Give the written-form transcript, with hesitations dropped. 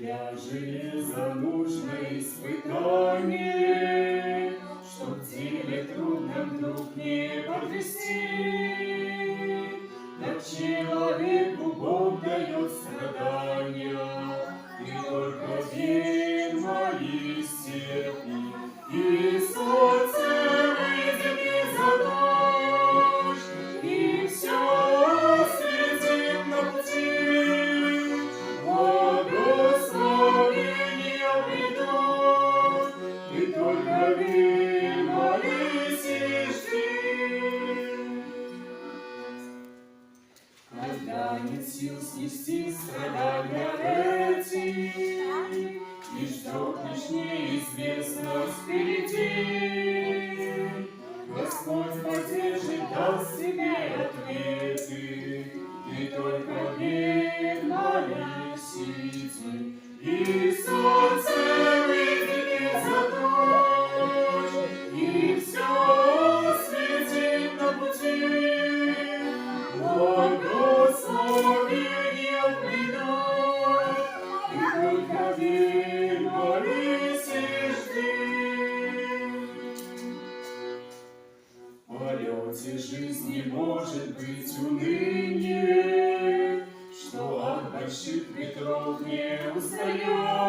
Ляжет за нужное испытание, чтоб в деле трудном вдруг не подвести. Так человеку Бог дает страдания, и только верь, молись, терпи, и солнце выйдет из-за дождь, и все светит на пути. Благословения придут, и только верь, молись и жди. Когда нет сил снести страдания эти, и ждет лишь неизвестность впереди, Господь поддержит, даст тебе ответы, и только верь, молись, иди, и солнце выйдет из-за дождь, и все светит на пути. Благословения придут, и только верь, молись и жди. В полете жизни может быть уныние, что от больших ветров не устает.